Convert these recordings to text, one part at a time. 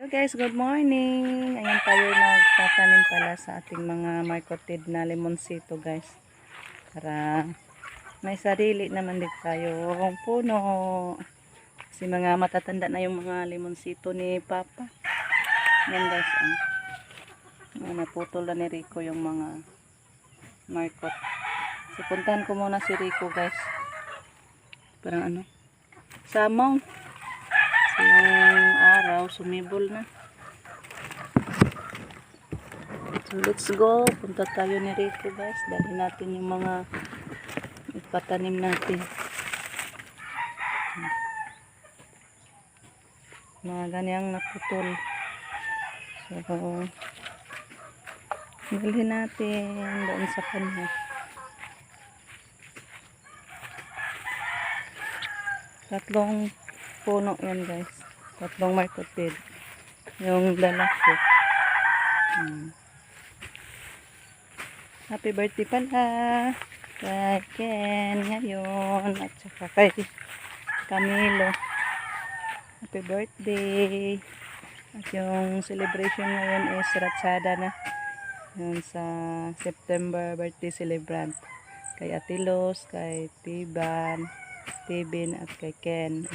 Guys, good morning. Ayan tayo nagtatanim pala sa ating mga marketed na limonsito guys. Para may sarili naman din tayong puno. Kasi mga matatanda na yung mga limonsito ni Papa. Ayan guys. Naputol na ni Rico yung mga market. So puntahan ko muna si Rico guys. Parang samaw. Yung araw sumibol na. So let's go, punta tayo ni Rico guys. Dali natin yung mga ipatanim natin. Mga ganyang naputol. So dalhin natin doon sa kanya. Tatlong puno yan guys. Tatlong marketed. Yung lalaki. Happy birthday pala kay Ken ngayon. At saka kay Camilo. Happy birthday. At yung celebration ngayon is Ratsada na. Yun sa September birthday celebrant. Kay Atilos, kay Tiban, Steven at kay Ken.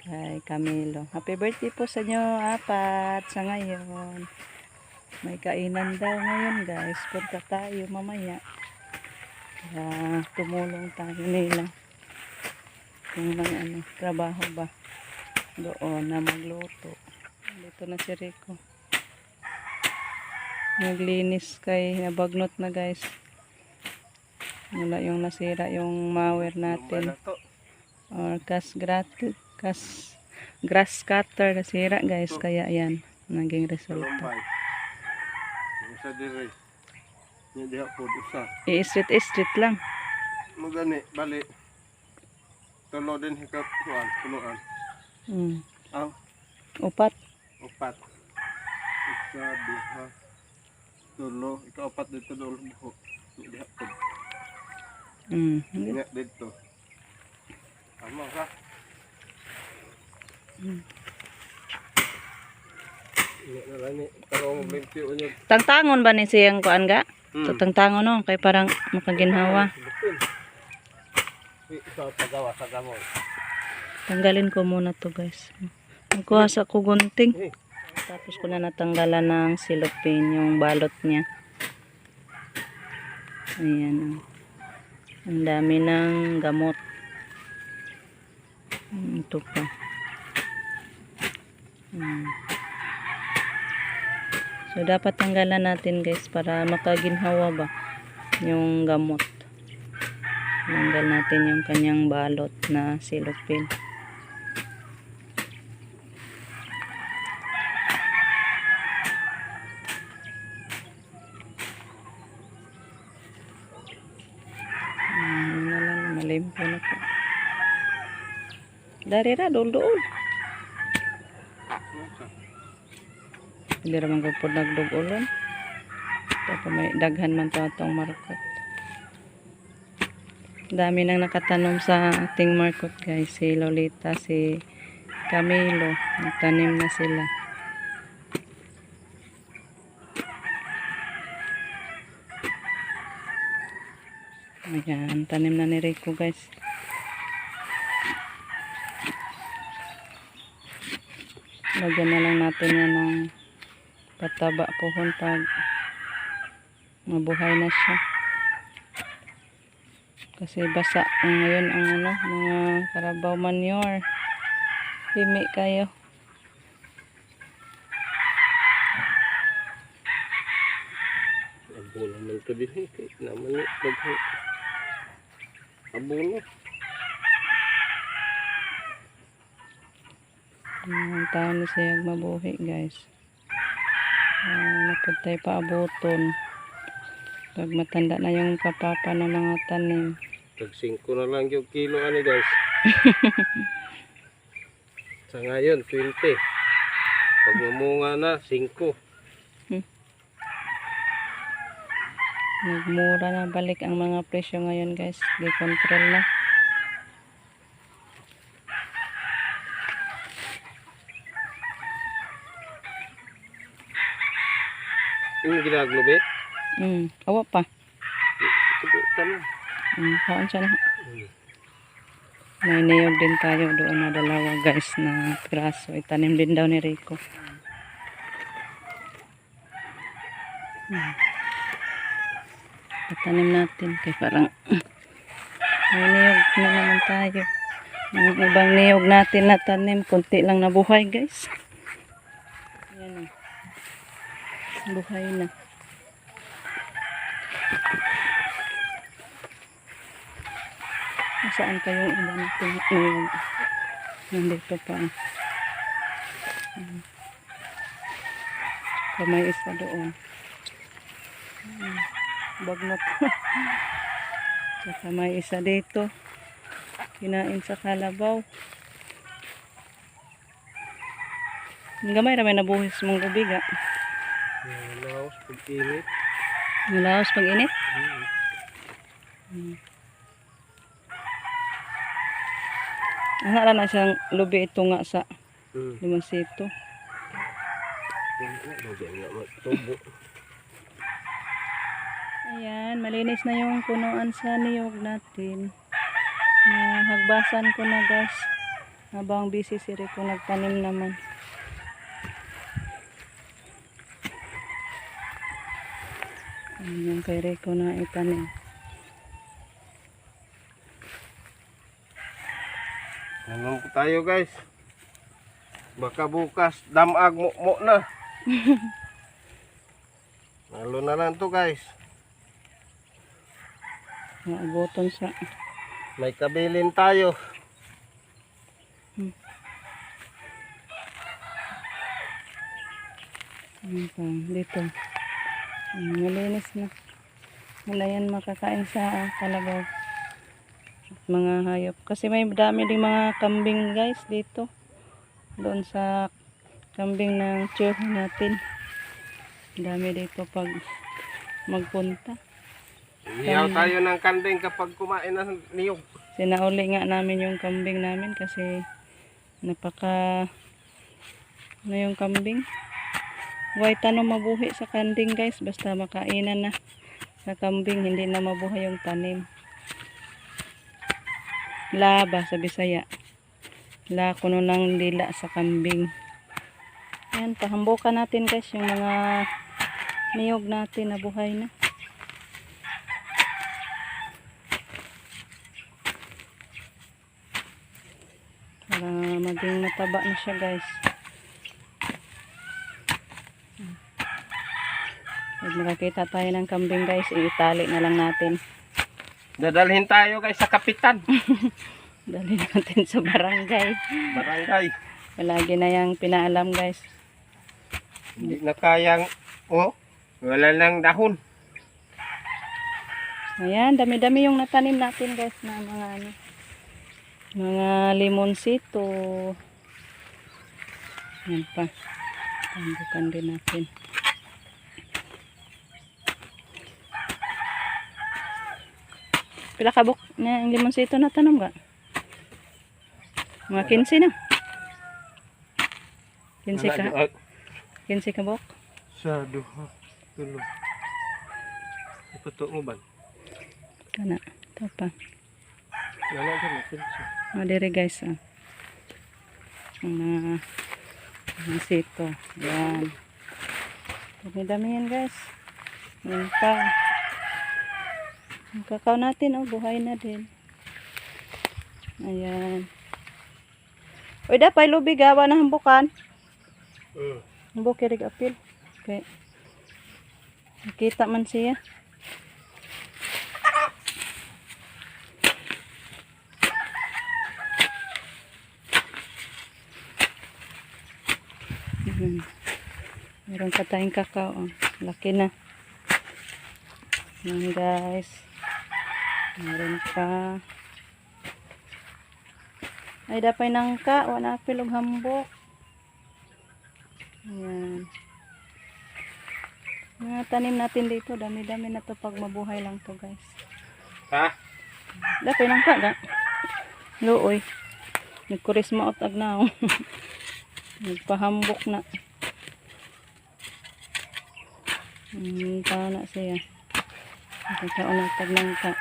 Kay Camilo. Happy birthday po sa inyo, apat sa ngayon. May kainan daw ngayon guys. Punta tayo mamaya. Kaya tumulong tayo nila. Kung lang trabaho ba doon na magluto. Dito na si Rico. Naglinis kay nabagnot na guys. Wala yung nasira yung mower natin. Or grass cutter nasira guys. Kaya yan. Naging resulta. I-street lang. Magani, bali. Tulo din hikap kuan, punuan. Upat. Isa, duha, tulo. Ikaw upat dito dulo buho. Diha pod. Diha dito. Amo ka. Tangtangon ba ni siyang kuan ga? So tangtangon no kay parang makaginhawa. Tanggalin ko muna to guys. Magkuha sa ko gunting. Tapos ko na natanggalan ng silopin yung balot niya. Ayan. Ang dami ng gamot. Ito pa. So dapat tanggalan natin guys para makaginhawa ba yung gamot. Tanggal natin yung kanyang balot na silopin. Malimpo na po. Dari ra dool-dool. Hindi raman ko nagdugulon. Tapos may daghan man to atong market. Dami nang nakatanom sa ating market guys. Si Lolita, si Camilo. Nagtanim na sila. Ayan, tanim na ni Rico guys. Lagyan na lang natin yan ng pataba pohon pag mabuhay na siya. Kasi basa ngayon ang mga Carabao manure. Himi kayo. Abono man to din. Naman ni daghan. Abono. Ang taon na siya mabuhi guys. Napuntay pa abuton. Pag matanda na yung kapapa ng mga tanim. Tag 5 na lang yung kilo ani guys. Sa ngayon 20. Pag mamunga na 5. Nagmura na balik ang mga presyo ngayon guys. Di-control na. Yung ginaglobe? Awa pa. Ito, tanong. Kaon siya na. May niyog din tayo doon na dalawa guys na piraso. Itanim din daw ni Rico. Itanim natin kaya parang may niyog na naman tayo. Ang ibang niyog natin na tanim, konti lang nabuhay guys. Ayan o. Buhay na. Saan pa yung iba natin niyog? Nandito pa. May isa doon. Bagnot. Saka may isa dito. Kinain sa kalabaw. Gamay ramay nabuhis mong ubig ah. Laos pag-init. Malaos pag init. Ang hala na siyang lubi ito nga sa limansito. Ayan, malinis na yung punuan sa niyog natin. Hagbasan ko na guys. Habang busy si Rico nagtanim naman. Ayan yung kay Rico na itanim. Nanon po tayo guys. Baka bukas damag mo na. Lalo na lang to guys. Maaboton sa. May kabilin tayo. Ayan pa, dito. Malinis na. Wala yan makakain sa kalabaw. Mga hayop. Kasi may dami ding mga kambing guys dito. Doon sa kambing ng church natin. Dami dito pag magpunta. Iyaw tayo ng kanding kapag kumain ng niyog. Sinauli nga namin yung kambing namin kasi napaka yung kambing. Huwag tanong mabuhi sa kanding guys. Basta makainan na sa kambing. Hindi na mabuhay yung tanim. Laba sa Bisaya. La kuno ng dila sa kambing. Ayan, pahambukan natin guys yung mga niyog natin na buhay na. Para maging mataba na siya guys. Pag makakita tayo ng kambing guys, itali na lang natin. Dadalhin tayo guys sa kapitan. Dali natin sa barangay. Barangay. Palagi na yung pinaalam guys. Hindi na kayang, wala nang dahon. Ayan, dami-dami yung natanim natin guys na mga ano. Mga limonsito. Yan pa. Tambukan din natin. Pila kabok na yung limonsito na tanong ka? Mga 15 na. 15 ka? 15 ka bok? Sa duha. Tulo. Ipato mo ba? Kana. Ito pa. Wala ka na. Madiri guys. Mga limonsito. Yan. Dami-dami yan guys. Yan pa. Ang kakao natin, buhay na din. Ayan. Uy, dapay lubig, gawa na hambukan. Hambuk, kirig apil. Okay. Nakita man siya. Meron pa tayong kakao. Laki na. Ayan guys. Meron pa. Ay, dapay nangka. Wala pilog hambok. Ayan. Mga tanim natin dito. Dami-dami na to pag mabuhay lang to guys. Ha? Dapay nangka ga. Luoy. Nagkurisma out agnaw. Nagpahambok na. Tao na siya. Nagkakaon ng tagnangka.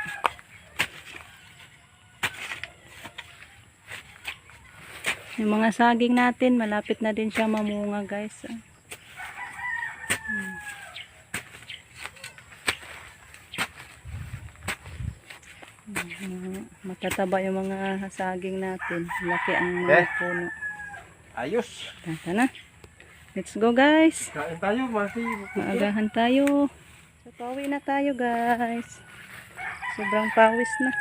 Yung mga saging natin, malapit na din siya mamunga guys. Matataba yung mga saging natin. Laki ang mga puno. Ayos. Tata na. Let's go guys. Kain tayo, masih. Maagahan tayo. So, pauwi na tayo guys. Sobrang pawis na.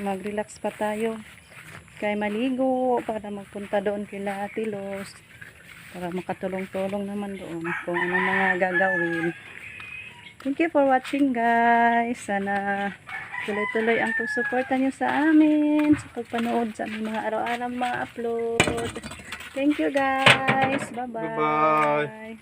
Mag-relax pa tayo. Kaya maligo para magpunta doon kila Tilos. Para makatulong-tulong naman doon kung ano mga gagawin. Thank you for watching guys. Sana tuloy-tuloy ang pagsuporta nyo sa amin. Sa pagpanood sa aming mga araw-araw mga upload. Thank you guys. Bye-bye. Bye-bye.